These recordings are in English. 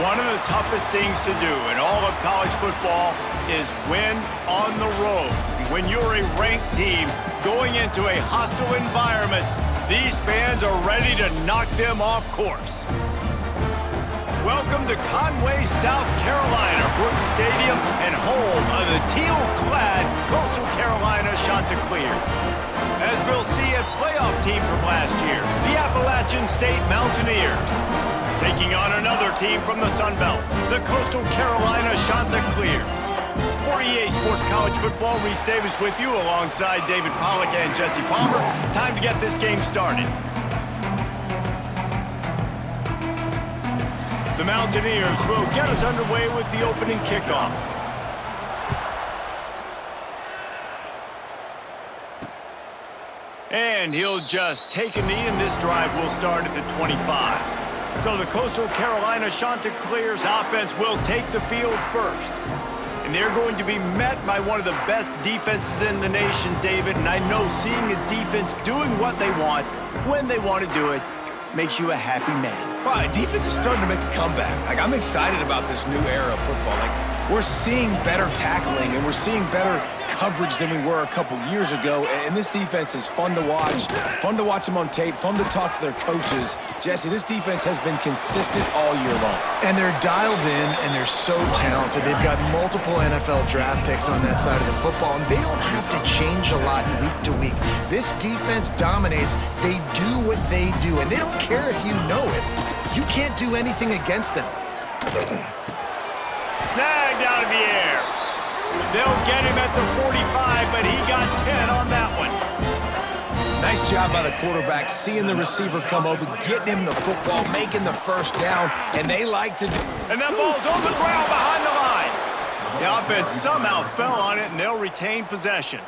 One of the toughest things to do in all of college football is win on the road. When you're a ranked team going into a hostile environment, these fans are ready to knock them off course. Welcome to Conway, South Carolina, Brooks Stadium, and home of the teal-clad Coastal Carolina Chanticleers. As we'll see, a playoff team from last year, the Appalachian State Mountaineers, taking on another team from the Sun Belt, the Coastal Carolina Chanticleers. For EA Sports College Football, Reese Davis with you alongside David Pollack and Jesse Palmer. Time to get this game started. The Mountaineers will get us underway with the opening kickoff. And he'll just take a knee, and this drive will start at the 25. So the Coastal Carolina Chanticleers offense will take the field first. And they're going to be met by one of the best defenses in the nation, David. And I know seeing a defense doing what they want, when they want to do it, makes you a happy man. Well, defense is starting to make a comeback. I'm excited about this new era of football. We're seeing better tackling, and we're seeing better coverage than we were a couple years ago. And this defense is fun to watch them on tape, fun to talk to their coaches. Jesse, this defense has been consistent all year long. And they're dialed in, and they're so talented. They've got multiple NFL draft picks on that side of the football, and they don't have to change a lot week to week. This defense dominates. They do what they do, and they don't care if you know it. You can't do anything against them. Snagged out of the air. They'll get him at the 45, but he got 10 on that one. Nice job by the quarterback, seeing the receiver come open, getting him the football, making the first down, and they like to do. And that ball's on the ground behind the line. The offense somehow fell on it, and they'll retain possession.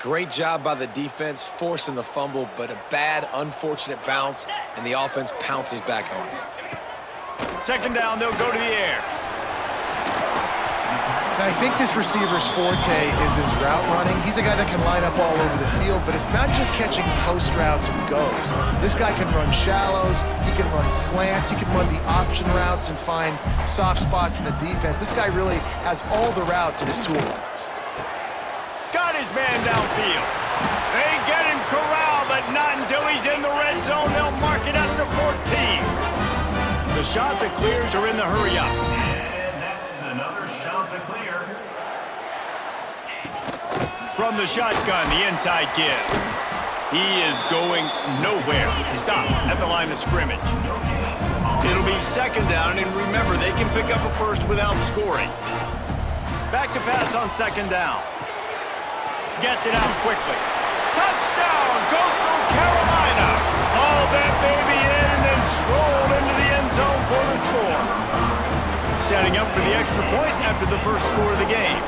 Great job by the defense, forcing the fumble, but a bad, unfortunate bounce, and the offense pounces back on it. Second down, they'll go to the air. I think this receiver's forte is his route running. He's a guy that can line up all over the field, but it's not just catching post routes and goes. This guy can run shallows, he can run slants, he can run the option routes and find soft spots in the defense. This guy really has all the routes in his toolbox. Got his man downfield. They get him corralled, but not until he's in the red zone. They'll mark it at the 14. The Chanticleers are in the hurry-up. From the shotgun, the inside give. He is going nowhere. Stop at the line of scrimmage. It'll be second down, and remember, they can pick up a first without scoring. Back to pass on second down. Gets it out quickly. Touchdown, Coastal Carolina. Hauled that baby in and then strolled into the end zone for the score. Setting up for the extra point after the first score of the game.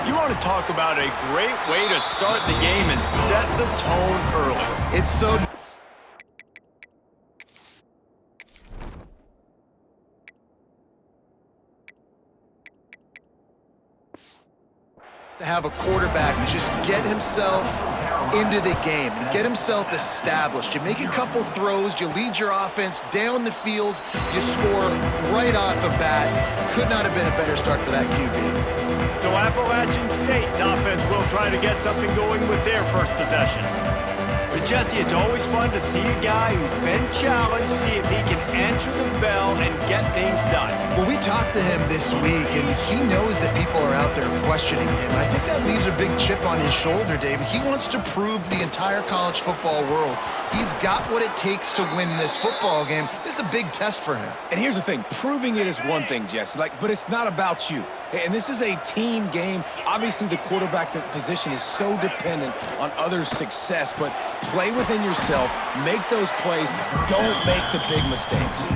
You want to talk about a great way to start the game and set the tone early. It's so to have a quarterback just get himself into the game and get himself established. You make a couple throws, you lead your offense down the field, you score right off the bat. Could not have been a better start for that QB. So Appalachian State's offense will try to get something going with their first possession. But Jesse, it's always fun to see a guy who's been challenged, see if he can answer the bell and get things done. Well, we talked to him this week, and he knows that people are out there questioning him. I think that leaves a big chip on his shoulder, David. He wants to prove to the entire college football world he's got what it takes to win this football game. This is a big test for him. And here's the thing, proving it is one thing, Jesse, but it's not about you. And this is a team game. Obviously, the quarterback position is so dependent on others' success, but play within yourself, make those plays, don't make the big mistakes.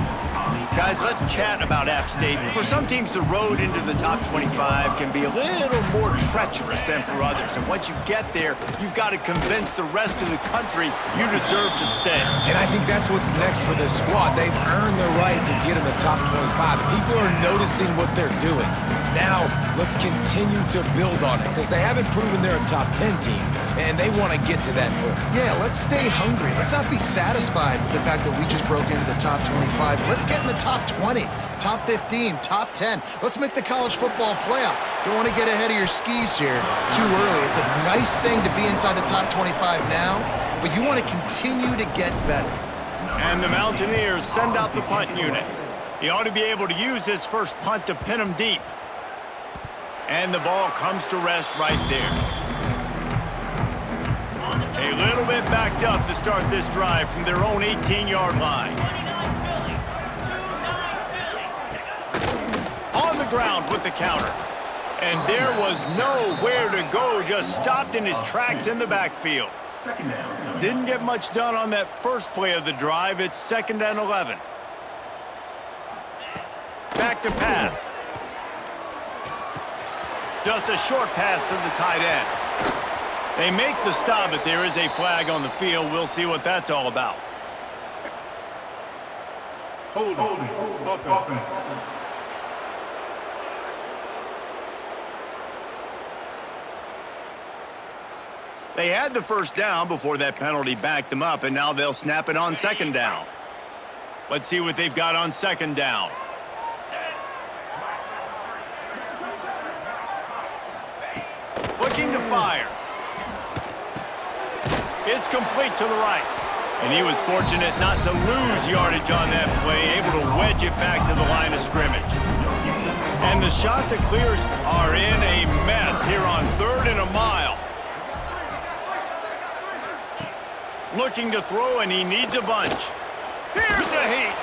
Guys, let's chat about App State. For some teams, the road into the top 25 can be a little more treacherous than for others. And once you get there, you've got to convince the rest of the country you deserve to stay. And I think that's what's next for this squad. They've earned the right to get in the top 25. People are noticing what they're doing. Now, let's continue to build on it because they haven't proven they're a top 10 team. and they want to get to that point. Yeah, let's stay hungry. Let's not be satisfied with the fact that we just broke into the top 25. Let's get in the top 20, top 15, top 10. Let's make the college football playoff. Don't want to get ahead of your skis here too early. It's a nice thing to be inside the top 25 now, but you want to continue to get better. And the Mountaineers send out the punt unit. He ought to be able to use his first punt to pin him deep. And the ball comes to rest right there. A little bit backed up to start this drive from their own 18-yard line. On the ground with the counter. And there was nowhere to go, just stopped in his tracks in the backfield. Didn't get much done on that first play of the drive. It's 2nd and 11. Back to pass. Just a short pass to the tight end. They make the stop, but there is a flag on the field. We'll see what that's all about. Hold on. They had the first down before that penalty backed them up, and now they'll snap it on 2nd down. Let's see what they've got on 2nd down. Looking to fire. It's complete to the right. And he was fortunate not to lose yardage on that play, able to wedge it back to the line of scrimmage. And the Chanticleers are in a mess here on 3rd and a mile. Looking to throw, and he needs a bunch. Here's a heat.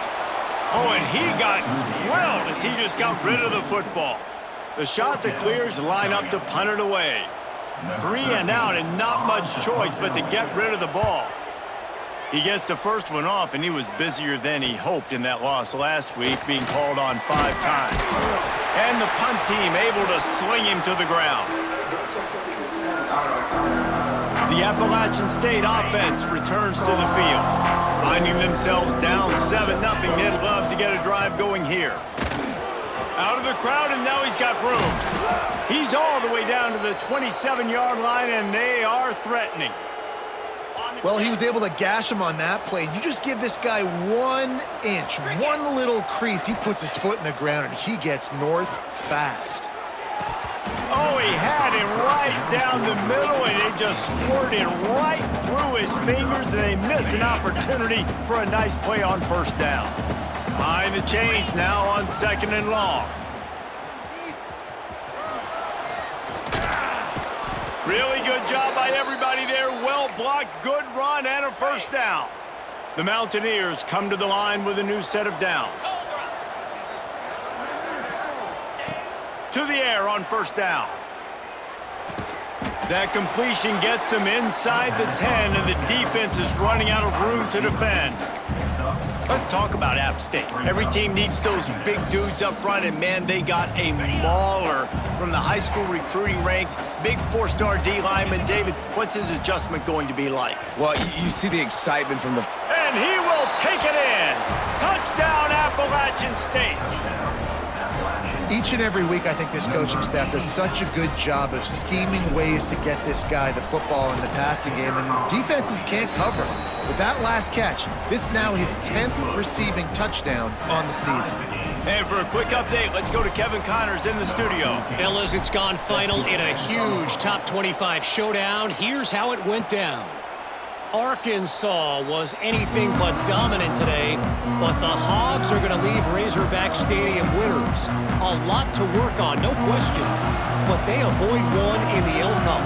Oh, and he got drilled as he just got rid of the football. The Chanticleers line up to punt it away. 3 and out, and not much choice but to get rid of the ball. He gets the first one off, and he was busier than he hoped in that loss last week, being called on 5 times. And the punt team able to sling him to the ground. The Appalachian State offense returns to the field. Finding themselves down 7-0, they'd love to get a drive going here. Out of the crowd, and now he's got room. He's all the way down to the 27-yard line, and they are threatening. Well, he was able to gash him on that play. You just give this guy 1 inch, one little crease. He puts his foot in the ground, and he gets north fast. Oh, he had him right down the middle, and it just squirted right through his fingers, and they miss an opportunity for a nice play on 1st down. Behind the chains now on 2nd and long. Really good job by everybody there. Well blocked, good run, and a 1st down. The Mountaineers come to the line with a new set of downs. To the air on 1st down. That completion gets them inside the 10, and the defense is running out of room to defend. Let's talk about App State. Every team needs those big dudes up front, and man, they got a mauler from the high school recruiting ranks. Big 4-star D lineman. David, what's his adjustment going to be like? Well, you see the excitement from the... And he will take it in. Touchdown, Appalachian State. Each and every week, I think this coaching staff does such a good job of scheming ways to get this guy the football in the passing game, and defenses can't cover him. With that last catch, this is now his 10th receiving touchdown on the season. And for a quick update, let's go to Kevin Connors in the studio. Fellas, it's gone final in a huge top 25 showdown. Here's how it went down. Arkansas was anything but dominant today, but the Hogs are going to leave Razorback Stadium winners. A lot to work on, no question, but they avoid one in the Elcom.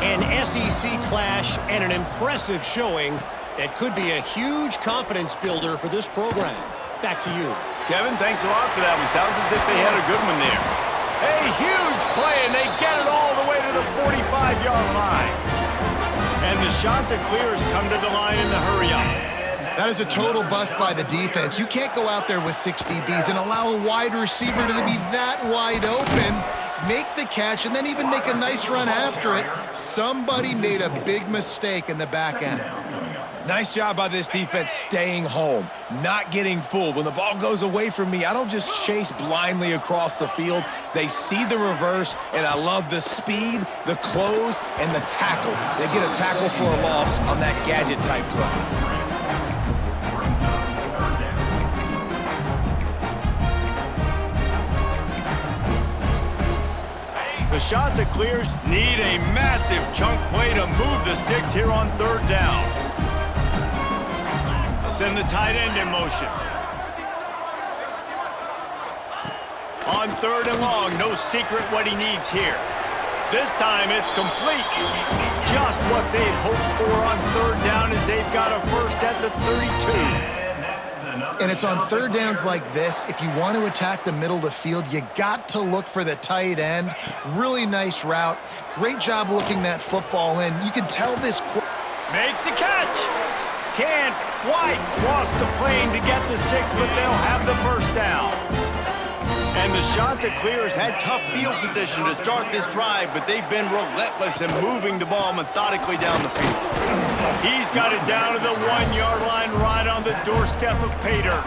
An SEC clash and an impressive showing that could be a huge confidence builder for this program. Back to you. Kevin, thanks a lot for that one. Sounds as if they had a good one there. A huge play, and they get it all the way to the 45-yard line. And the Chanticleers come to the line in the hurry-up. That is a total bust by the defense. You can't go out there with 6 DBs and allow a wide receiver to be that wide open, make the catch, and then even make a nice run after it. Somebody made a big mistake in the back end. Nice job by this defense staying home, not getting fooled. When the ball goes away from me, I don't just chase blindly across the field. They see the reverse, and I love the speed, the close, and the tackle. They get a tackle for a loss on that gadget-type play. The shot that clears need a massive chunk play to move the sticks here on third down. They'll send the tight end in motion. On third and long, no secret what he needs here. This time it's complete. Just what they'd hoped for on third down as they've got a first at the 32. And it's on third downs like this, if you want to attack the middle of the field, you got to look for the tight end. Really nice route. Great job looking that football in. You can tell this... Makes the catch. Can't quite cross the plane to get the 6, but they'll have the first down. And the Chanticleers had tough field position to start this drive, but they've been relentless in moving the ball methodically down the field. He's got it down to the 1-yard line right on the doorstep of Pater.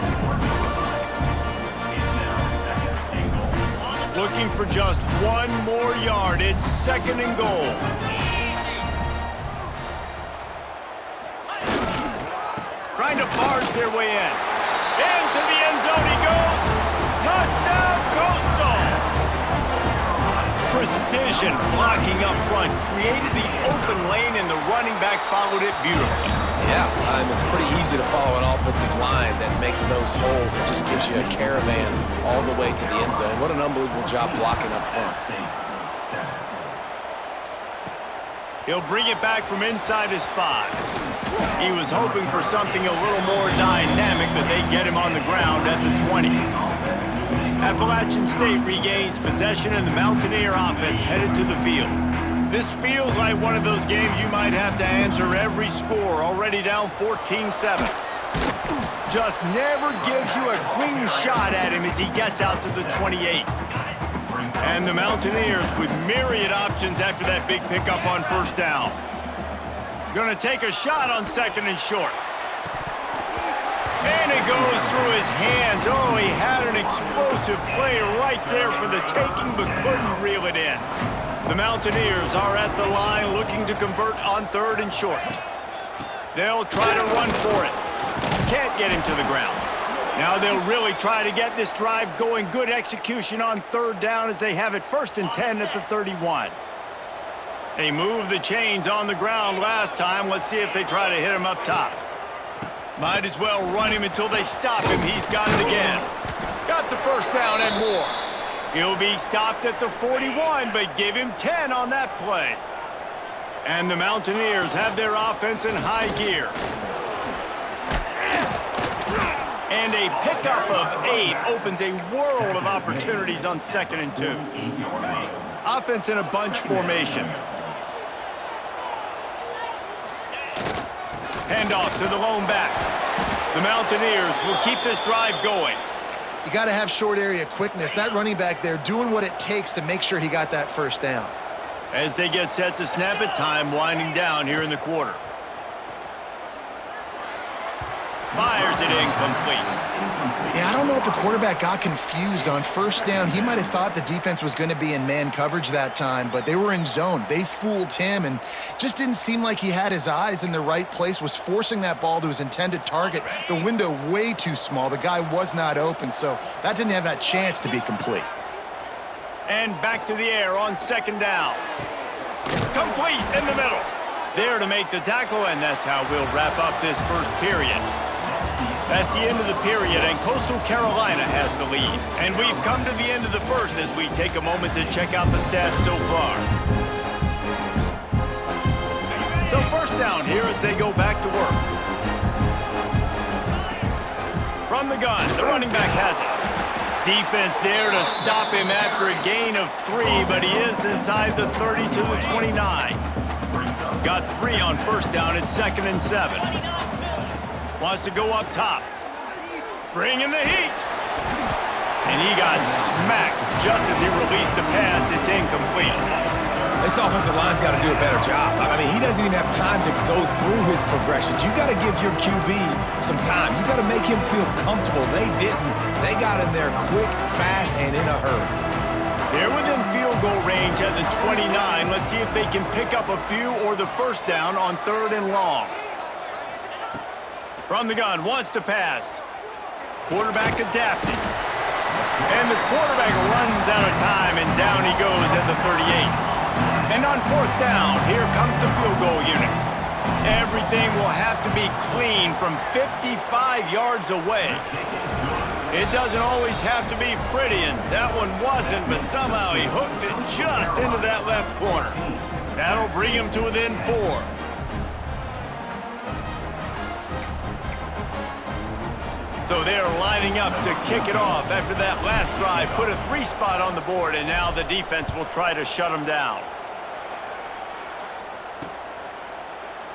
Looking for just one more yard. It's second and goal. Trying to barge their way in. Into the end zone he goes. Touchdown, Coastal! Precision blocking up front created the open lane, and the running back followed it beautifully. Yeah, it's pretty easy to follow an offensive line that makes those holes and just gives you a caravan all the way to the end zone. What an unbelievable job blocking up front. He'll bring it back from inside his 5. He was hoping for something a little more dynamic, but they get him on the ground at the 20. Appalachian State regains possession, and the Mountaineer offense headed to the field. This feels like one of those games you might have to answer every score, already down 14-7. Just never gives you a clean shot at him as he gets out to the 28. And the Mountaineers with myriad options after that big pickup on first down. Gonna take a shot on second and short. And it goes through his hands. Oh, he had an explosive play right there for the taking, but couldn't reel it in. The Mountaineers are at the line looking to convert on third and short. They'll try to run for it. Can't get him to the ground. Now they'll really try to get this drive going. Good execution on third down as they have it first and 10 at the 31. They moved the chains on the ground last time. Let's see if they try to hit him up top. Might as well run him until they stop him. He's got it again. Got the first down and more. He'll be stopped at the 41, but give him 10 on that play. And the Mountaineers have their offense in high gear. And a pickup of 8 opens a world of opportunities on second and 2. Offense in a bunch formation. Handoff to the lone back. The Mountaineers will keep this drive going. You got to have short area quickness. That running back there doing what it takes to make sure he got that first down. As they get set to snap it, time winding down here in the quarter. Fires it incomplete. Yeah, I don't know if the quarterback got confused on first down. He might have thought the defense was going to be in man coverage that time, but they were in zone. They fooled him and just didn't seem like he had his eyes in the right place, was forcing that ball to his intended target. The window way too small. The guy was not open, so that didn't have that chance to be complete. And back to the air on second down. Complete in the middle. There to make the tackle, and that's how we'll wrap up this first period. That's the end of the period, and Coastal Carolina has the lead. And we've come to the end of the first as we take a moment to check out the stats so far. So first down here as they go back to work. From the gun, the running back has it. Defense there to stop him after a gain of 3, but he is inside the 30 to the 29. Got 3 on first down at second and 7. Wants to go up top. Bring in the heat. And he got smacked just as he released the pass. It's incomplete. This offensive line's got to do a better job. I mean, he doesn't even have time to go through his progressions. You got to give your QB some time. You got to make him feel comfortable. They didn't. They got in there quick, fast, and in a hurry. They're within field goal range at the 29. Let's see if they can pick up a few or the first down on 3rd and long. From the gun, wants to pass. Quarterback adapting. And the quarterback runs out of time, and down he goes at the 38. And on 4th down, here comes the field goal unit. Everything will have to be clean from 55 yards away. It doesn't always have to be pretty, and that one wasn't, but somehow he hooked it just into that left corner. That'll bring him to within 4. So they're lining up to kick it off after that last drive. Put a 3 spot on the board, and now the defense will try to shut them down.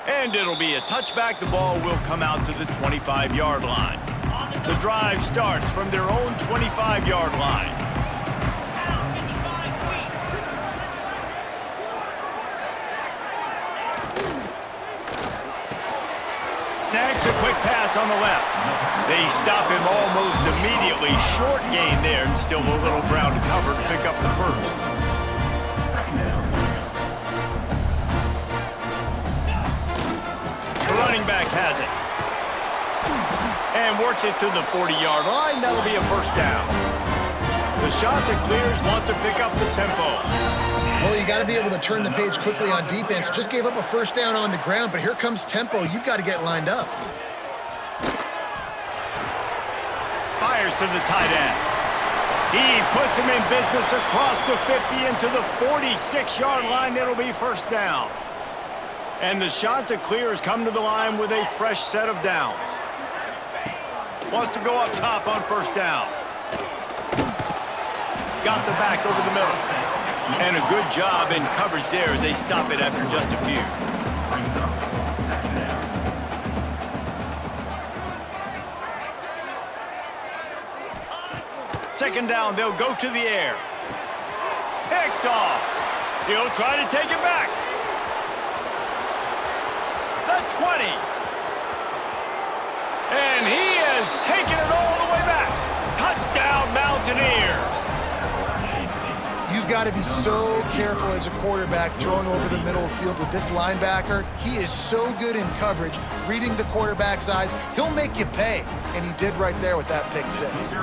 And it'll be a touchback. The ball will come out to the 25-yard line. The drive starts from their own 25-yard line. Snags a quick pass on the left. They stop him almost immediately. Short gain there, and still a little ground to cover to pick up the first. The running back has it. And works it to the 40-yard line. That'll be a first down. The shot that clears want to pick up the tempo. Well, you got to be able to turn the page quickly on defense. Just gave up a first down on the ground, but here comes tempo. You've got to get lined up. Fires to the tight end. He puts him in business across the 50 into the 46-yard line. It'll be first down. And the shot to clear has come to the line with a fresh set of downs. Wants to go up top on first down. Got the back over the middle. And a good job in coverage there as they stop it after just a few. Second down, they'll go to the air. Picked off. He'll try to take it back. The 20. And he has taken it all the way back. Touchdown, Mountaineers. You've got to be so careful as a quarterback throwing over the middle of the field with this linebacker. He is so good in coverage, reading the quarterback's eyes. He'll make you pay, and he did right there with that pick 6.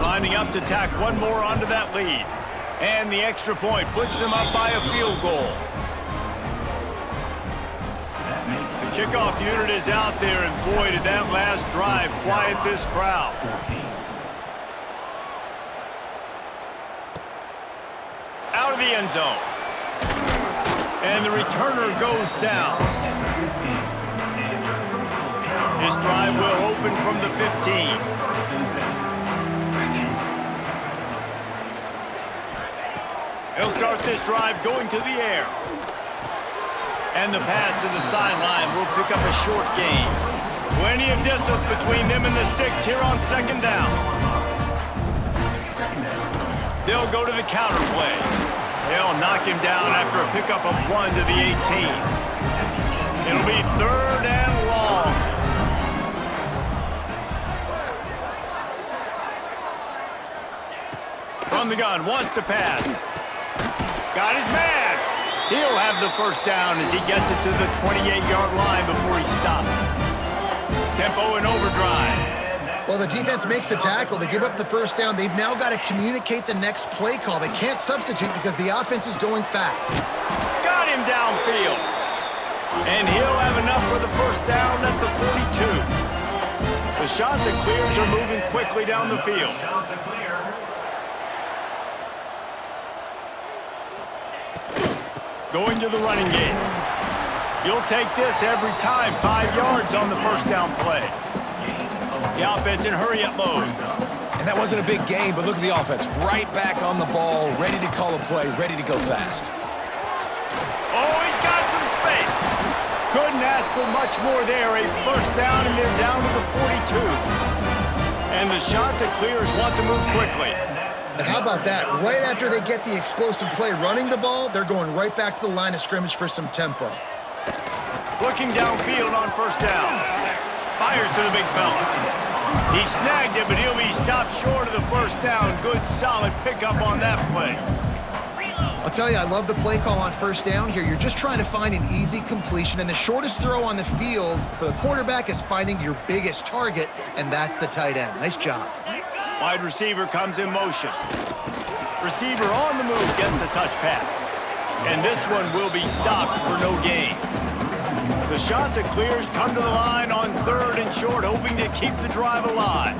Lining up to tack one more onto that lead. And the extra point puts them up by a field goal. The kickoff unit is out there, and boy, did that last drive quiet this crowd. Out of the end zone. And the returner goes down. This drive will open from the 15. He'll start this drive going to the air. And the pass to the sideline will pick up a short gain. Plenty of distance between them and the sticks here on second down. They'll go to the counter play. They'll knock him down after a pickup of 1 to the 18. It'll be 3rd and long. From the gun, wants to pass. Got his man. He'll have the first down as he gets it to the 28-yard line before he stopped. Tempo and overdrive. Well, the defense makes the tackle. They give up the first down. They've now got to communicate the next play call. They can't substitute because the offense is going fast. Got him downfield. And he'll have enough for the first down at the 42. The shot that clears are moving quickly down the field. Going to the running game. You'll take this every time. 5 yards on the first down play. The offense in hurry-up mode. And that wasn't a big gain, but look at the offense. Right back on the ball, ready to call a play, ready to go fast. Oh, he's got some space. Couldn't ask for much more there. A first down, and they're down to the 42. And the shot to clears want to move quickly. And how about that? Right after they get the explosive play running the ball, they're going right back to the line of scrimmage for some tempo. Looking downfield on first down. Fires to the big fella. He snagged it, but he'll be stopped short of the first down. Good, solid pickup on that play. I'll tell you, I love the play call on first down here. You're just trying to find an easy completion, and the shortest throw on the field for the quarterback is finding your biggest target, and that's the tight end. Nice job. Wide receiver comes in motion. Receiver on the move gets the touch pass. And this one will be stopped for no gain. The shot that clears come to the line on 3rd and short, hoping to keep the drive alive.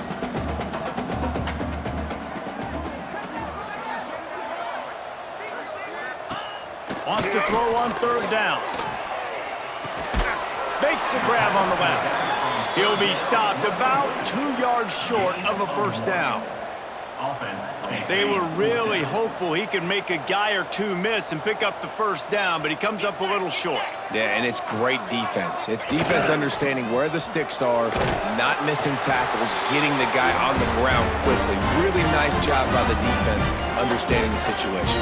Wants to throw on 3rd down. Makes the grab on the left. He'll be stopped about 2 yards short of a first down. They were really hopeful he could make a guy or two miss and pick up the first down, but he comes up a little short. Yeah, and it's great defense. It's defense understanding where the sticks are, not missing tackles, getting the guy on the ground quickly. Really nice job by the defense understanding the situation.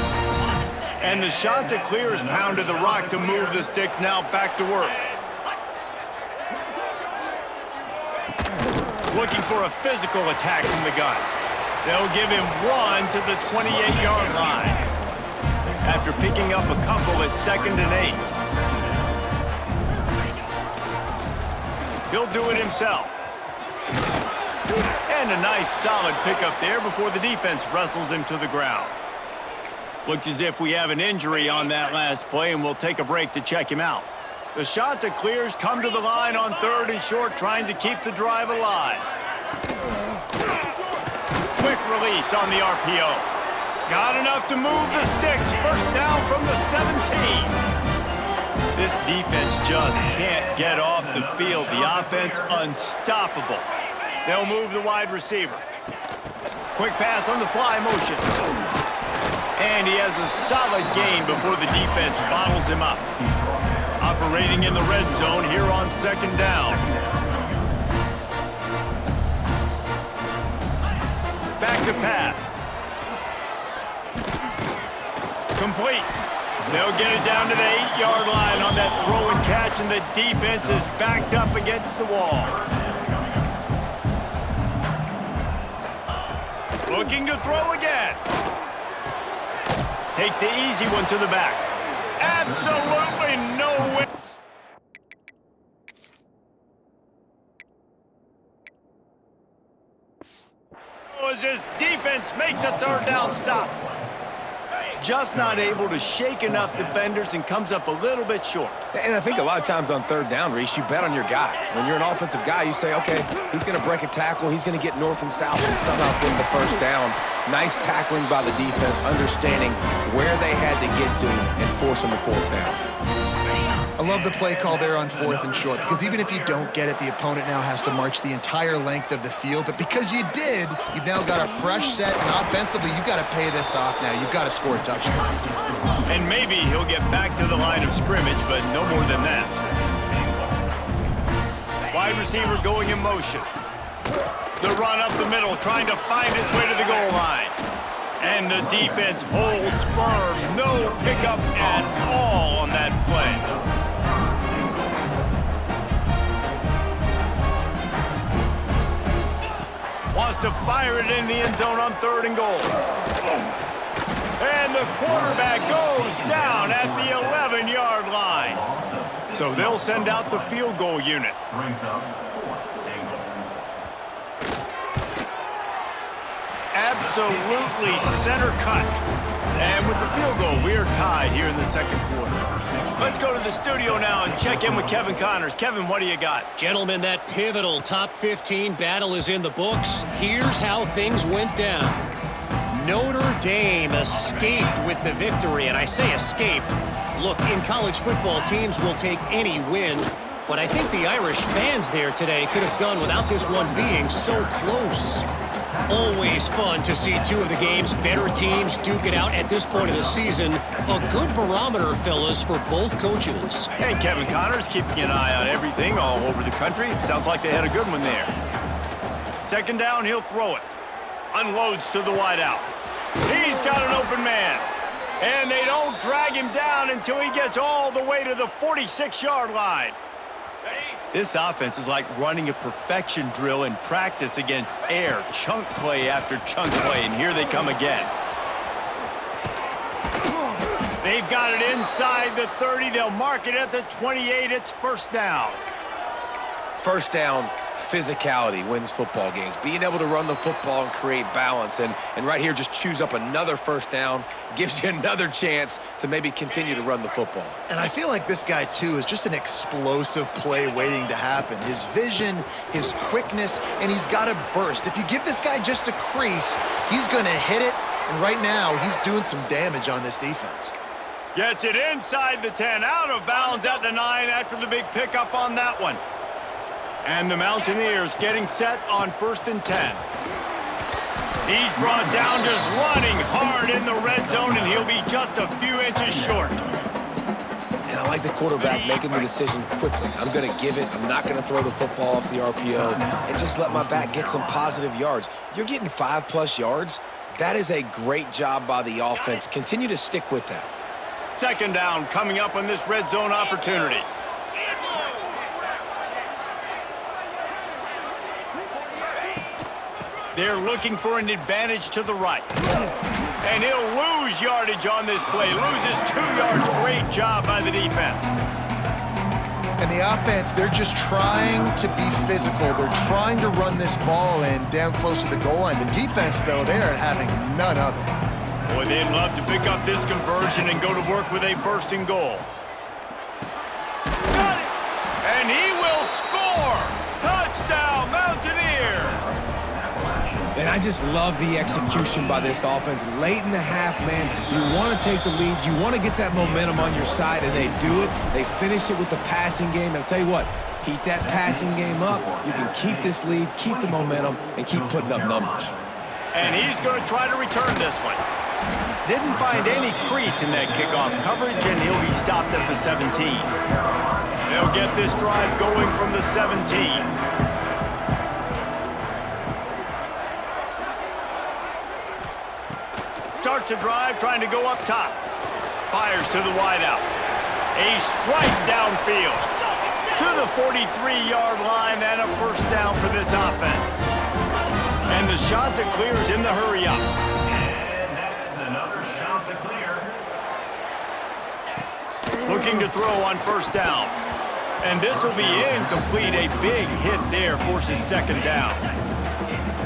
And the shot to clear is pounded the rock to move the sticks. Now back to work. Looking for a physical attack from the gun. They'll give him one to the 28-yard line after picking up a couple at 2nd and 8. He'll do it himself. And a nice solid pickup there before the defense wrestles him to the ground. Looks as if we have an injury on that last play, and we'll take a break to check him out. The shot that clears come to the line on 3rd and short, trying to keep the drive alive. Quick release on the RPO. Got enough to move the sticks. First down from the 17. This defense just can't get off the field. The offense unstoppable. They'll move the wide receiver. Quick pass on the fly motion. And he has a solid gain before the defense bottles him up. Operating in the red zone here on 2nd down. Back to pass. Complete. They'll get it down to the 8-yard line on that throw and catch, and the defense is backed up against the wall. Looking to throw again. Takes the easy one to the back. Absolutely no way. As this defense makes a 3rd down stop. Just not able to shake enough defenders and comes up a little bit short. And I think a lot of times on 3rd down, Reese, you bet on your guy. When you're an offensive guy, you say, okay, he's going to break a tackle, he's going to get north and south and somehow win the first down. Nice tackling by the defense, understanding where they had to get to and forcing the 4th down. I love the play call there on 4th and short, because even if you don't get it, the opponent now has to march the entire length of the field. But because you did, you've now got a fresh set, and offensively, you've got to pay this off now. You've got to score a touchdown. And maybe he'll get back to the line of scrimmage, but no more than that. Wide receiver going in motion. The run up the middle, trying to find its way to the goal line. And the defense holds firm. No pickup at all on that play. Wants to fire it in the end zone on 3rd and goal. And the quarterback goes down at the 11-yard line. So they'll send out the field goal unit. Absolutely center cut. And with the field goal, we are tied here in the 2nd quarter. Let's go to the studio now and check in with Kevin Connors. Kevin, what do you got? Gentlemen, that pivotal top 15 battle is in the books. Here's how things went down. Notre Dame escaped with the victory, and I say escaped. Look, in college football, teams will take any win, but I think the Irish fans there today could have done without this one being so close. Always fun to see two of the game's better teams duke it out at this point of the season. A good barometer, fellas, for both coaches. And Kevin Connors keeping an eye on everything all over the country. Sounds like they had a good one there. 2nd down, he'll throw it. Unloads to the wideout. He's got an open man. And they don't drag him down until he gets all the way to the 46-yard line. This offense is like running a perfection drill in practice against air, chunk play after chunk play, and here they come again. They've got it inside the 30. They'll mark it at the 28. It's first down. First down, physicality wins football games. Being able to run the football and create balance. And right here, just choose up another first down, gives you another chance to maybe continue to run the football. And I feel like this guy, too, is just an explosive play waiting to happen. His vision, his quickness, and he's got a burst. If you give this guy just a crease, he's going to hit it. And right now, he's doing some damage on this defense. Gets it inside the 10, out of bounds at the 9 after the big pickup on that one. And the Mountaineers getting set on 1st and 10. He's brought down just running hard in the red zone, and he'll be just a few inches short. And I like the quarterback making the decision quickly. I'm going to give it. I'm not going to throw the football off the RPO and just let my back get some positive yards. You're getting 5+ yards. That is a great job by the offense. Continue to stick with that. Second down coming up on this red zone opportunity. They're looking for an advantage to the right. And he'll lose yardage on this play. Loses 2 yards. Great job by the defense. And the offense, they're just trying to be physical. They're trying to run this ball in down close to the goal line. The defense, though, they are having none of it. Boy, they'd love to pick up this conversion and go to work with a 1st and goal. Got it! And he will score! Touchdown, Mountaineers! And I just love the execution by this offense. Late in the half, man, you want to take the lead. You want to get that momentum on your side, and they do it. They finish it with the passing game. And I'll tell you what, heat that passing game up. You can keep this lead, keep the momentum, and keep putting up numbers. And he's going to try to return this one. Didn't find any crease in that kickoff coverage, and he'll be stopped at the 17. They'll get this drive going from the 17. Starts a drive trying to go up top. Fires to the wideout. A strike downfield to the 43-yard line and a first down for this offense. And the shot to clear is in the hurry up. And that's another shot to clear. Looking to throw on first down. And this will be incomplete. A big hit there forces second down.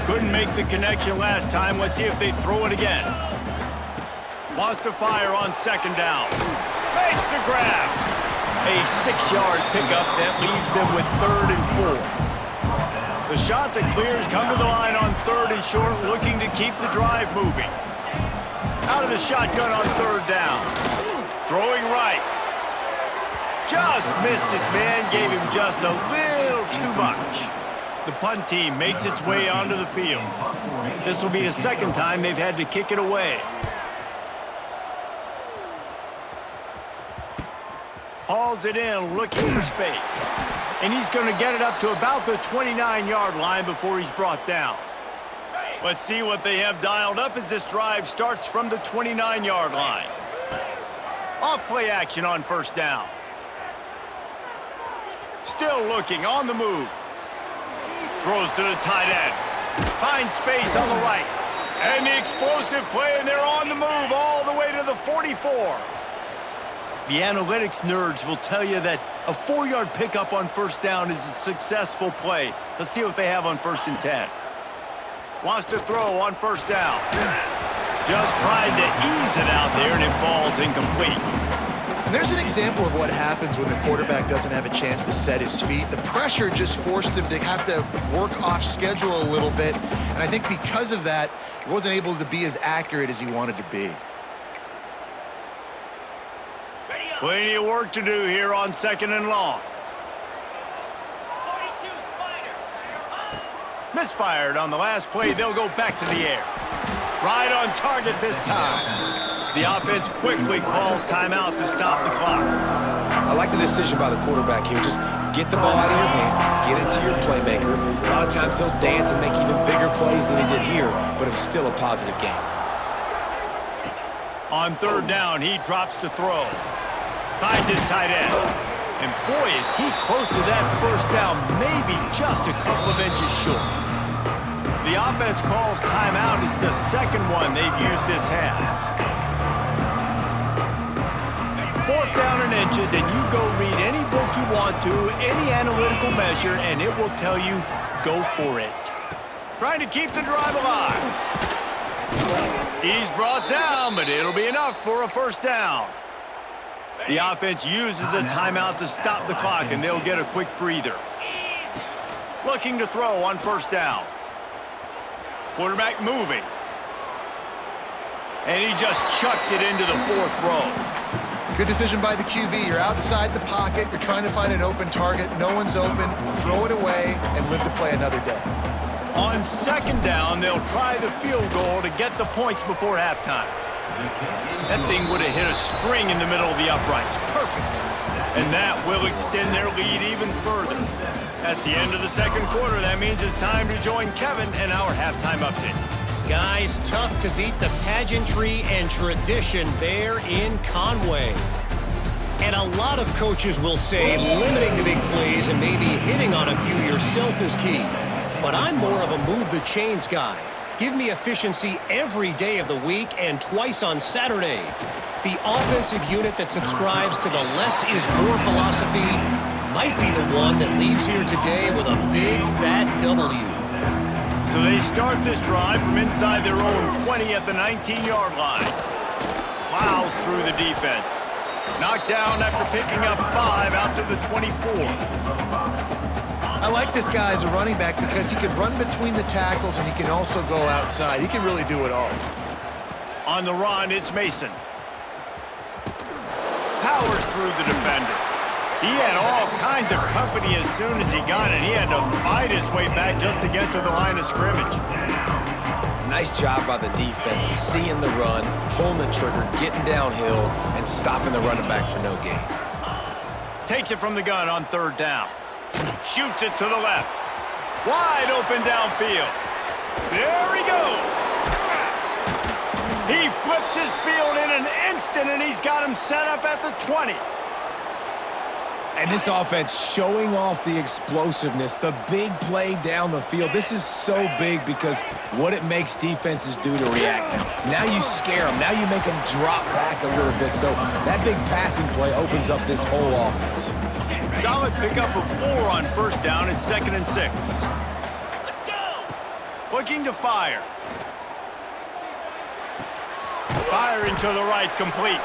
Couldn't make the connection last time. Let's see if they throw it again. Wants to fire on second down. Makes the grab. A 6-yard pickup that leaves them with 3rd and 4. The shot that clears come to the line on 3rd and short, looking to keep the drive moving. Out of the shotgun on 3rd down. Throwing right. Just missed his man, gave him just a little too much. The punt team makes its way onto the field. This will be the second time they've had to kick it away. Hauls it in, looking for space. And he's going to get it up to about the 29-yard line before he's brought down. Let's see what they have dialed up as this drive starts from the 29-yard line. Off play action on first down. Still looking, on the move. Throws to the tight end. Finds space on the right. And the explosive play, and they're on the move all the way to the 44. The analytics nerds will tell you that a 4-yard pickup on first down is a successful play. Let's see what they have on 1st and 10. Wants to throw on first down. Just tried to ease it out there, and it falls incomplete. And there's an example of what happens when the quarterback doesn't have a chance to set his feet. The pressure just forced him to have to work off schedule a little bit. And I think because of that, he wasn't able to be as accurate as he wanted to be. Plenty of work to do here on 2nd and long. Misfired on the last play. They'll go back to the air. Right on target this time. The offense quickly calls timeout to stop the clock. I like the decision by the quarterback here. Just get the ball out of your hands, get it to your playmaker. A lot of times he'll dance and make even bigger plays than he did here, but it was still a positive game. On third down, he drops to throw. Finds his tight end. And boy, is he close to that first down, maybe just a couple of inches short. The offense calls timeout. It's the second one they've used this half. Fourth down and inches, and you go read any book you want to, any analytical measure, and it will tell you, go for it. Trying to keep the drive alive. He's brought down, but it'll be enough for a first down. The offense uses a timeout to stop the clock, and they'll get a quick breather. Looking to throw on first down. Quarterback moving. And he just chucks it into the fourth row. Good decision by the QB. You're outside the pocket. You're trying to find an open target. No one's open. Throw it away and live to play another day. On second down, they'll try the field goal to get the points before halftime. That thing would have hit a string in the middle of the uprights. Perfect. And that will extend their lead even further. That's the end of the second quarter. That means it's time to join Kevin in our halftime update. Guys, tough to beat the pageantry and tradition there in Conway. And a lot of coaches will say limiting the big plays and maybe hitting on a few yourself is key. But I'm more of a move the chains guy. Give me efficiency every day of the week and twice on Saturday. The offensive unit that subscribes to the less is more philosophy might be the one that leaves here today with a big fat W. So they start this drive from inside their own 20 at the 19-yard line. Plows through the defense. Knocked down after picking up 5 out to the 24. I like this guy as a running back because he can run between the tackles and he can also go outside. He can really do it all. On the run, it's Mason. Powers through the defender. He had all kinds of company as soon as he got it. He had to fight his way back just to get to the line of scrimmage. Nice job by the defense, seeing the run, pulling the trigger, getting downhill, and stopping the running back for no gain. Takes it from the gun on third down. Shoots it to the left. Wide open downfield. There he goes. He flips his field in an instant, and he's got him set up at the 20. And this offense showing off the explosiveness, the big play down the field. This is so big because what it makes defenses do to react now. Now you scare them. Now you make them drop back a little bit. So that big passing play opens up this whole offense. Solid pickup of 4 on first down and 2nd and 6. Let's go! Looking to fire. Firing to the right, complete.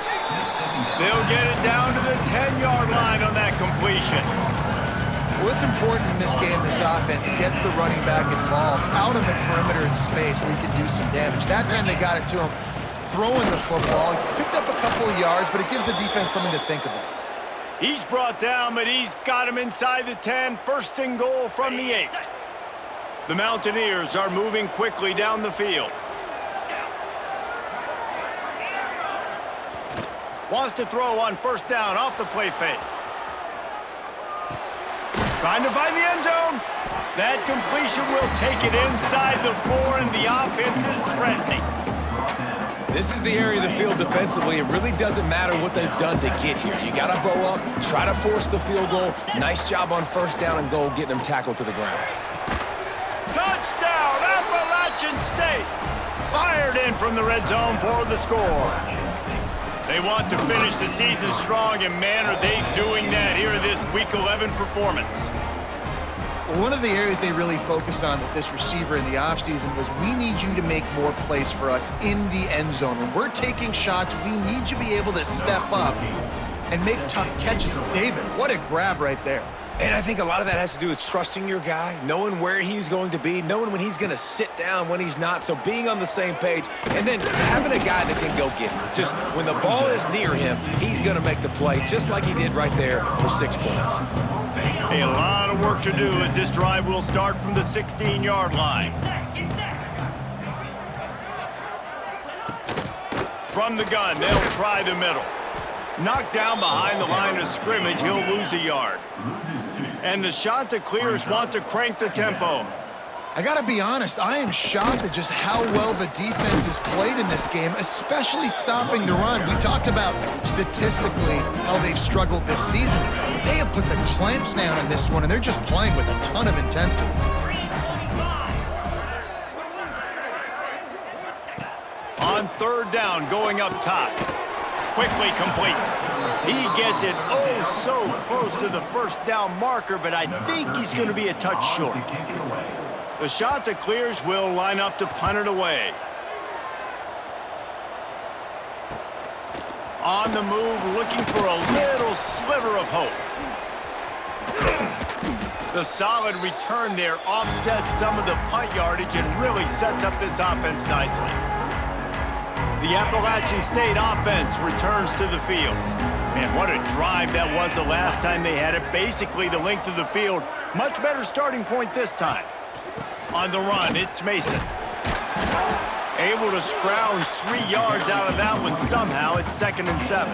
They'll get it down to the 10-yard line on that completion. What's important in this game, this offense gets the running back involved out on the perimeter in space where he can do some damage. That time they got it to him throwing the football. Picked up a couple of yards, but it gives the defense something to think about. He's brought down, but he's got him inside the 10. First and goal from the 8. The Mountaineers are moving quickly down the field. Wants to throw on first down off the play fake. Trying to find the end zone. That completion will take it inside the 4, and the offense is threatening. This is the area of the field defensively. It really doesn't matter what they've done to get here. You got to bow up, try to force the field goal. Nice job on first down and goal, getting them tackled to the ground. Touchdown, Appalachian State! Fired in from the red zone for the score. They want to finish the season strong, and man, are they doing that here in this Week 11 performance. Well, one of the areas they really focused on with this receiver in the offseason was we need you to make more plays for us in the end zone. When we're taking shots, we need you to be able to step up and make tough catches. And David, what a grab right there. And I think a lot of that has to do with trusting your guy, knowing where he's going to be, knowing when he's going to sit down, when he's not. So being on the same page, and then having a guy that can go get him. Just when the ball is near him, he's going to make the play, just like he did right there for 6 points. A lot of work to do as this drive will start from the 16-yard line. From the gun, they'll try the middle. Knocked down behind the line of scrimmage, he'll lose a yard. And the Chanticleers want to crank the tempo. I gotta be honest, I am shocked at just how well the defense has played in this game, especially stopping the run. We talked about statistically how they've struggled this season, but they have put the clamps down in this one, and they're just playing with a ton of intensity. On third down, going up top. Quickly complete. He gets it oh so close to the first down marker, but I think he's going to be a touch short. The shot that clears will line up to punt it away. On the move, looking for a little sliver of hope. The solid return there offsets some of the punt yardage and really sets up this offense nicely. The Appalachian State offense returns to the field. Man, what a drive that was the last time they had it. Basically the length of the field. Much better starting point this time. On the run, it's Mason. Able to scrounge 3 yards out of that one somehow. It's 2nd and 7.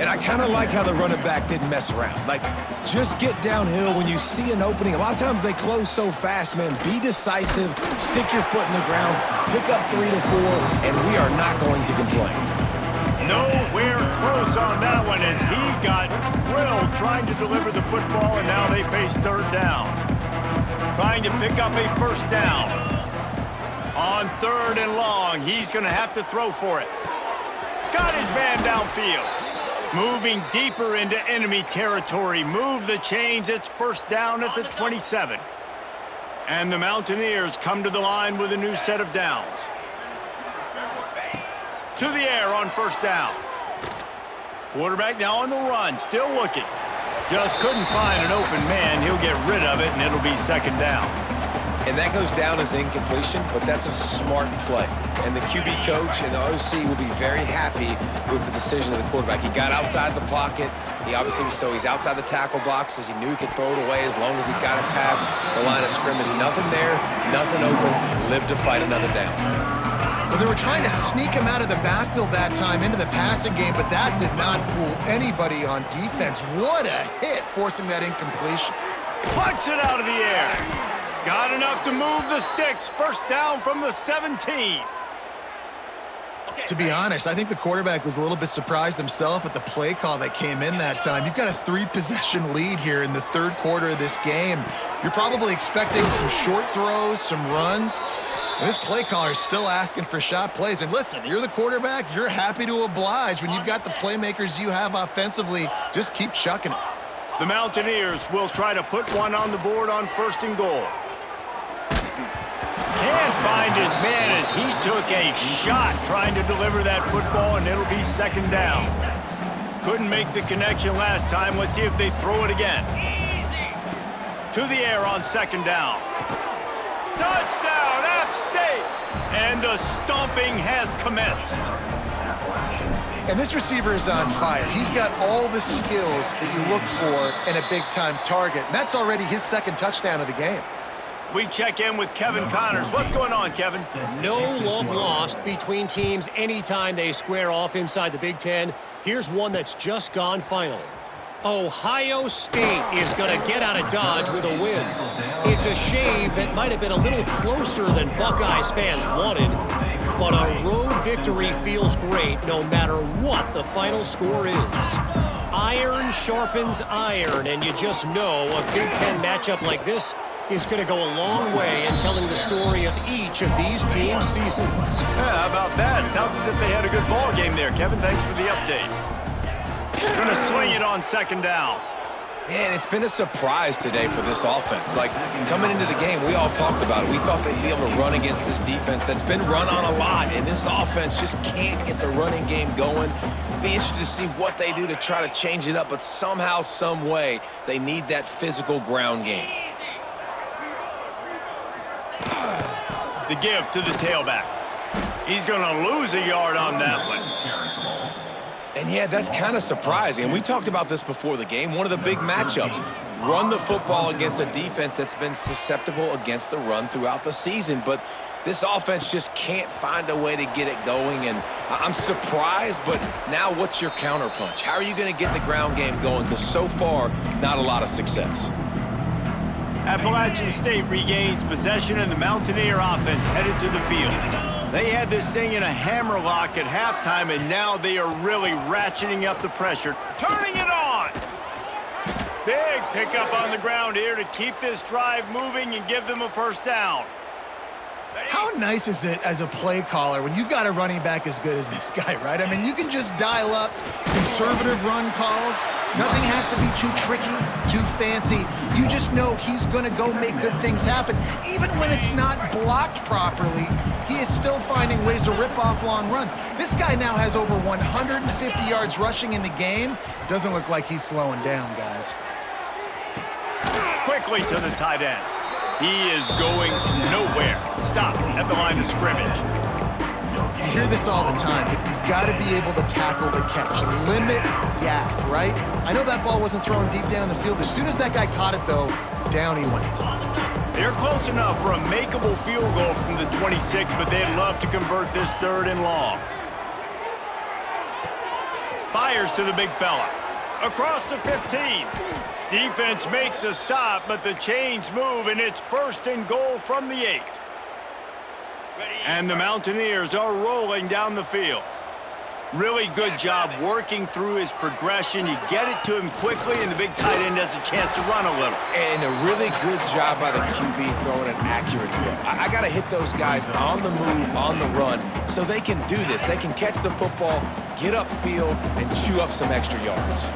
And I kind of like how the running back didn't mess around. Like, just get downhill when you see an opening. A lot of times they close so fast, man. Be decisive, stick your foot in the ground, pick up 3 to 4, and we are not going to complain. Nowhere close on that one as he got drilled trying to deliver the football, and now they face third down. Trying to pick up a first down. On 3rd and long, he's going to have to throw for it. Got his man downfield. Moving deeper into enemy territory. Move the chains. It's first down at the 27. And the Mountaineers come to the line with a new set of downs. To the air on first down. Quarterback now on the run. Still looking. Just couldn't find an open man. He'll get rid of it, and it'll be 2nd down. And that goes down as incompletion, but that's a smart play. And the QB coach and the OC will be very happy with the decision of the quarterback. He got outside the pocket. He obviously was he's outside the tackle boxes. He knew he could throw it away as long as he got it past the line of scrimmage. Nothing there, nothing open. Lived to fight another down. Well, they were trying to sneak him out of the backfield that time into the passing game, but that did not fool anybody on defense. What a hit, forcing that incompletion. Pucks it out of the air. Got enough to move the sticks. First down from the 17. To be honest, I think the quarterback was a little bit surprised himself at the play call that came in that time. You've got a 3-possession lead here in the 3rd quarter of this game. You're probably expecting some short throws, some runs. And this play caller is still asking for shot plays. And listen, you're the quarterback. You're happy to oblige. When you've got the playmakers you have offensively, just keep chucking it. The Mountaineers will try to put one on the board on 1st and goal. Can't find his man as he took a shot trying to deliver that football, and it'll be 2nd down. Couldn't make the connection last time. Let's see if they throw it again. To the air on 2nd down. Touchdown, App State! And the stomping has commenced. And this receiver is on fire. He's got all the skills that you look for in a big-time target, and that's already his 2nd touchdown of the game. We check in with Kevin Connors. What's going on, Kevin? No love lost between teams anytime they square off inside the Big Ten. Here's one that's just gone final. Ohio State is going to get out of Dodge with a win. It's a shave that might have been a little closer than Buckeyes fans wanted, but a road victory feels great no matter what the final score is. Iron sharpens iron, and you just know a Big Ten matchup like this is going to go a long way in telling the story of each of these teams' seasons. Yeah, how about that? Sounds as if they had a good ball game there. Kevin, thanks for the update. Going to swing it on 2nd down. Man, it's been a surprise today for this offense. Like, coming into the game, we all talked about it. We thought they'd be able to run against this defense that's been run on a lot, and this offense just can't get the running game going. Be interested to see what they do to try to change it up, but somehow, some way, they need that physical ground game. The give to the tailback. He's going to lose a yard on that one. And yeah, that's kind of surprising. And we talked about this before the game. One of the big matchups. Run the football against a defense that's been susceptible against the run throughout the season. But this offense just can't find a way to get it going. And I'm surprised, but now what's your counterpunch? How are you going to get the ground game going? Because so far, not a lot of success. Appalachian State regains possession and the Mountaineer offense headed to the field. They had this thing in a hammerlock at halftime, and now they are really ratcheting up the pressure, turning it on. Big pickup on the ground here to keep this drive moving and give them a first down. How nice is it as a play caller when you've got a running back as good as this guy, right? I mean, you can just dial up conservative run calls. Nothing has to be too tricky, too fancy. You just know he's going to go make good things happen. Even when it's not blocked properly, he is still finding ways to rip off long runs. This guy now has over 150 yards rushing in the game. Doesn't look like he's slowing down, guys. Quickly to the tight end. He is going nowhere. Stop at the line of scrimmage. You hear this all the time, but you've got to be able to tackle the catch. Limit yak, right? I know that ball wasn't thrown deep down the field. As soon as that guy caught it, though, down he went. They're close enough for a makeable field goal from the 26, but they'd love to convert this 3rd and long. Fires to the big fella. Across the 15. Defense makes a stop, but the chains move, and it's 1st and goal from the 8. And the Mountaineers are rolling down the field. Really good job working through his progression. You get it to him quickly, and the big tight end has a chance to run a little. And a really good job by the QB throwing an accurate throw. I got to hit those guys on the move, on the run, so they can do this. They can catch the football, get upfield, and chew up some extra yards.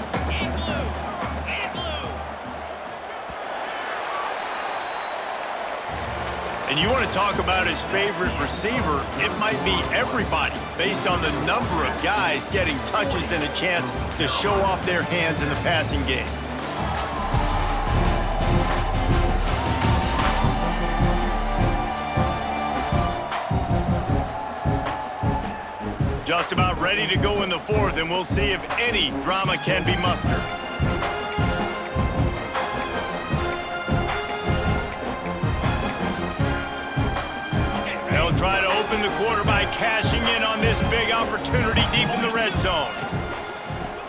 And you want to talk about his favorite receiver, it might be everybody, based on the number of guys getting touches and a chance to show off their hands in the passing game. Just about ready to go in the 4th, and we'll see if any drama can be mustered. They'll try to open the quarter by cashing in on this big opportunity deep in the red zone.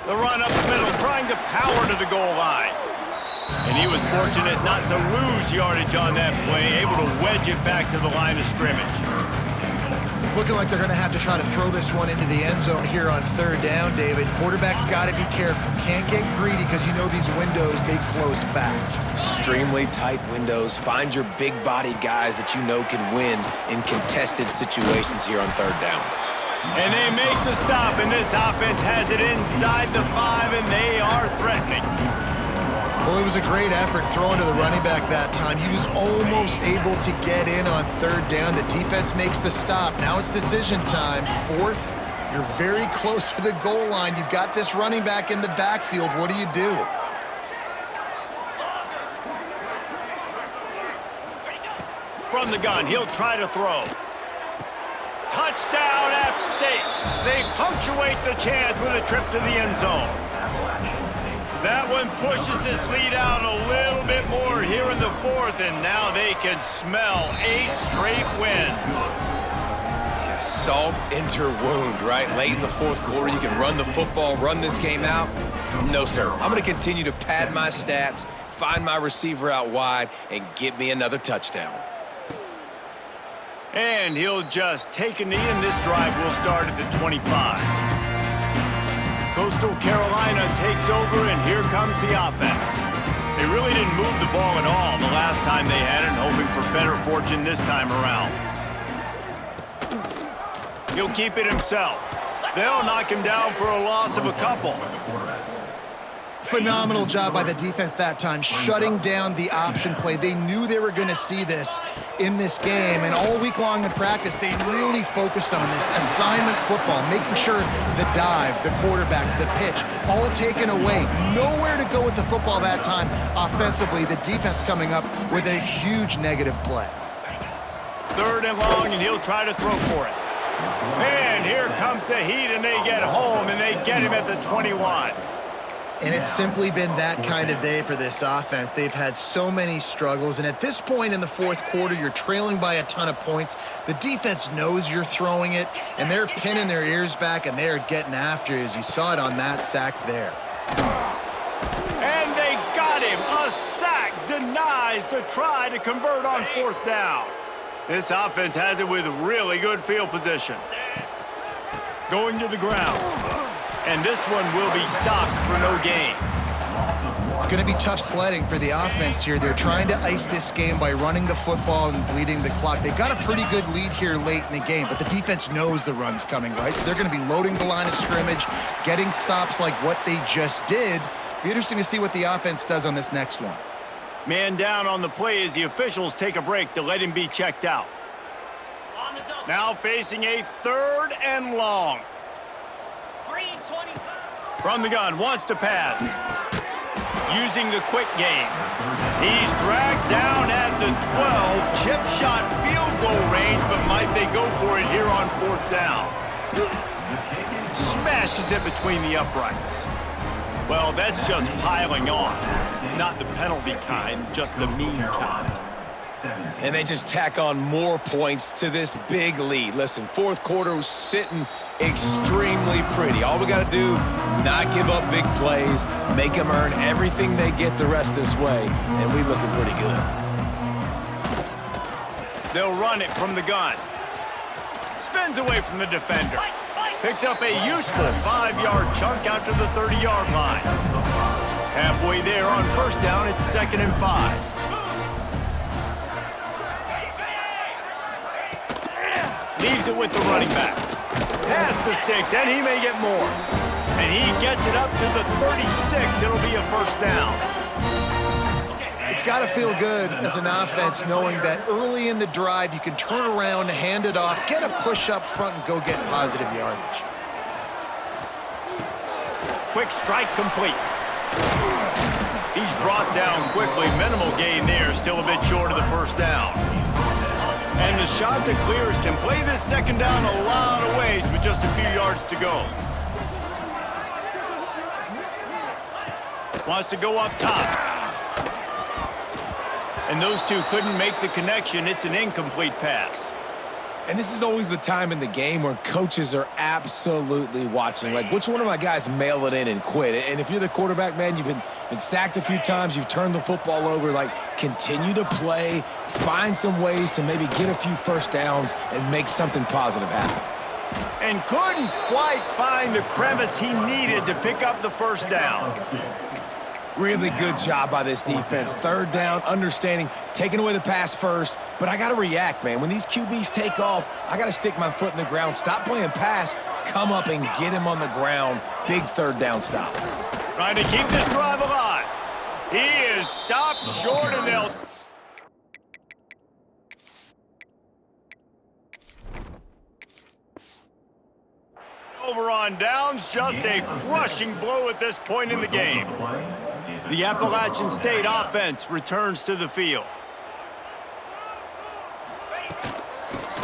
The run up the middle, trying to power to the goal line. And he was fortunate not to lose yardage on that play, able to wedge it back to the line of scrimmage. It's looking like they're going to have to try to throw this one into the end zone here on 3rd down, David. Quarterback's got to be careful. Can't get greedy because you know these windows, they close fast. Extremely tight windows. Find your big-bodied guys that you know can win in contested situations here on 3rd down. And they make the stop, and this offense has it inside the 5, and they are threatening. Well, it was a great effort throwing to the running back that time. He was almost able to get in on 3rd down. The defense makes the stop. Now it's decision time. 4th, you're very close to the goal line. You've got this running back in the backfield. What do you do? From the gun, he'll try to throw. Touchdown, App State. They punctuate the chance with a trip to the end zone. That one pushes this lead out a little bit more here in the 4th, and now they can smell 8 straight wins. Yeah, salt enter wound, right? Late in the 4th quarter, you can run the football, run this game out. No, sir. I'm going to continue to pad my stats, find my receiver out wide, and get me another touchdown. And he'll just take a knee, and this drive will start at the 25. Coastal Carolina takes over, and here comes the offense. They really didn't move the ball at all the last time they had it, hoping for better fortune this time around. He'll keep it himself. They'll knock him down for a loss of a couple. Phenomenal job by the defense that time, shutting down the option play. They knew they were going to see this in this game, and all week long in practice, they really focused on this assignment football, making sure the dive, the quarterback, the pitch, all taken away. Nowhere to go with the football that time offensively. The defense coming up with a huge negative play. 3rd and long, and he'll try to throw for it. And here comes the heat, and they get home, and they get him at the 21. And it's simply been that kind of day for this offense. They've had so many struggles, and at this point in the 4th quarter, you're trailing by a ton of points. The defense knows you're throwing it, and they're pinning their ears back, and they're getting after you, as you saw it on that sack there. And they got him. A sack denied tries to convert on 4th down. This offense has it with really good field position. Going to the ground. And this one will be stopped for no gain. It's going to be tough sledding for the offense here. They're trying to ice this game by running the football and bleeding the clock. They've got a pretty good lead here late in the game, but the defense knows the run's coming, right? So they're going to be loading the line of scrimmage, getting stops like what they just did. Be interesting to see what the offense does on this next one. Man down on the play as the officials take a break to let him be checked out. Now facing a 3rd and long. Green 25. From the gun, wants to pass. Using the quick game. He's dragged down at the 12. Chip shot field goal range, but might they go for it here on 4th down? Smashes it between the uprights. Well, that's just piling on. Not the penalty kind, just the mean kind. And they just tack on more points to this big lead. Listen, 4th quarter was sitting extremely pretty. All we got to do, not give up big plays, make them earn everything they get the rest this way, and we looking pretty good. They'll run it from the gun. Spins away from the defender. Picks up a useful 5-yard chunk out to the 30-yard line. Halfway there on 1st down, it's 2nd and 5. Leaves it with the running back. Past the sticks, and he may get more. And he gets it up to the 36. It'll be a 1st down. It's got to feel good as an offense knowing that early in the drive you can turn around, hand it off, get a push up front, and go get positive yardage. Quick strike complete. He's brought down quickly. Minimal gain there, still a bit short of the 1st down. And the shot to clears can play this 2nd down a lot of ways with just a few yards to go. Wants to go up top. And those two couldn't make the connection. It's an incomplete pass. And this is always the time in the game where coaches are absolutely watching. Like, which one of my guys mail it in and quit? And if you're the quarterback, man, you've been sacked a few times, you've turned the football over, like, continue to play, find some ways to maybe get a few 1st downs and make something positive happen. And couldn't quite find the crevice he needed to pick up the 1st down. Really good job by this defense. 3rd down, understanding, taking away the pass first. But I got to react, man. When these QBs take off, I got to stick my foot in the ground, stop playing pass, come up and get him on the ground. Big 3rd down stop. Trying to keep this drive alive. He is stopped short, and they'll... Over on downs, just a crushing blow at this point in the game. The Appalachian State offense returns to the field.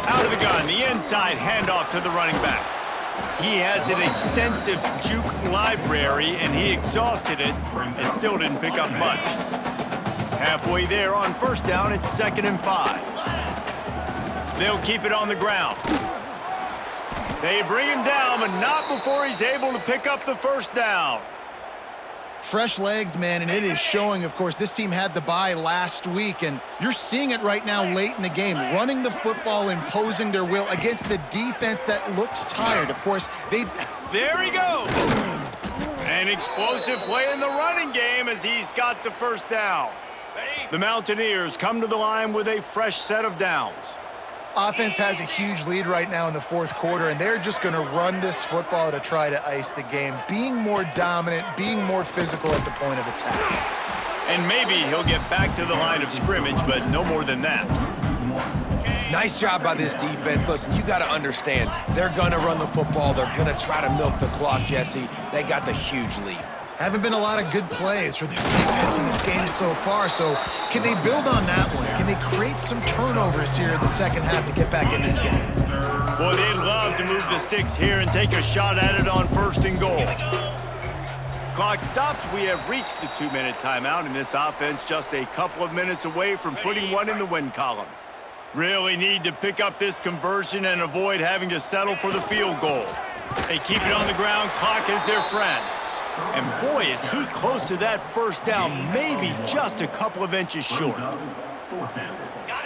Out of the gun, the inside handoff to the running back. He has an extensive juke library, and he exhausted it and still didn't pick up much. Halfway there on 1st down, it's 2nd and 5. They'll keep it on the ground. They bring him down, but not before he's able to pick up the 1st down. Fresh legs, man, and it is showing. Of course, this team had the bye last week, and you're seeing it right now late in the game, running the football, imposing their will against the defense that looks tired. Of course, There he goes. An explosive play in the running game as he's got the 1st down. The Mountaineers come to the line with a fresh set of downs. Offense has a huge lead right now in the 4th quarter, and they're just going to run this football to try to ice the game, being more dominant, being more physical at the point of attack. And maybe he'll get back to the line of scrimmage, but no more than that. Nice job by this defense. Listen, you got to understand, they're going to run the football. They're going to try to milk the clock, Jesse. They got the huge lead. Haven't been a lot of good plays for this defense in this game so far, so can they build on that one? Can they create some turnovers here in the 2nd half to get back in this game? Boy, they'd love to move the sticks here and take a shot at it on 1st and goal. Clock stops. We have reached the 2-minute timeout, and this offense just a couple of minutes away from putting one in the win column. Really need to pick up this conversion and avoid having to settle for the field goal. They keep it on the ground. Clock is their friend. And boy, is he close to that first down, maybe just a couple of inches short.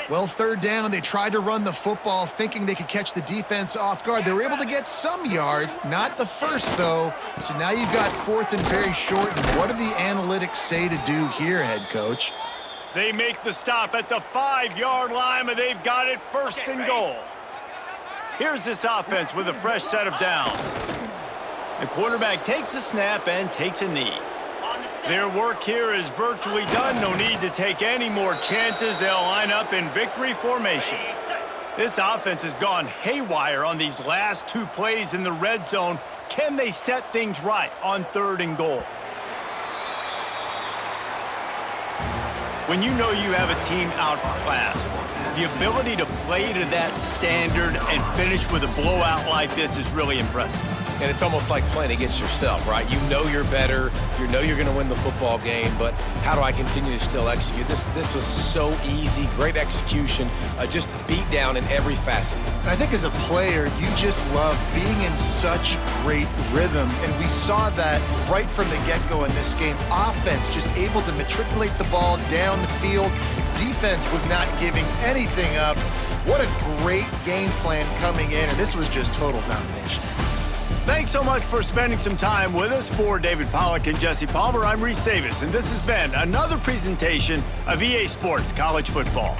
Well, third down, they tried to run the football thinking they could catch the defense off guard. They were able to get some yards, not the first, though. So now you've got fourth and very short. And what do the analytics say to do here, head coach? They make the stop at the 5-yard line, and they've got it first and goal. Here's this offense with a fresh set of downs. The quarterback takes a snap and takes a knee. Their work here is virtually done. No need to take any more chances. They'll line up in victory formation. This offense has gone haywire on these last 2 plays in the red zone. Can they set things right on 3rd and goal? When you know you have a team outclassed, the ability to play to that standard and finish with a blowout like this is really impressive. And it's almost like playing against yourself, right? You know you're better. You know you're going to win the football game, but how do I continue to still execute? This was so easy, great execution, just beat down in every facet. I think as a player, you just love being in such great rhythm, and we saw that right from the get-go in this game. Offense just able to matriculate the ball down the field. Defense was not giving anything up. What a great game plan coming in, and this was just total domination. Thanks so much for spending some time with us. For David Pollack and Jesse Palmer, I'm Reese Davis, and this has been another presentation of EA Sports College Football.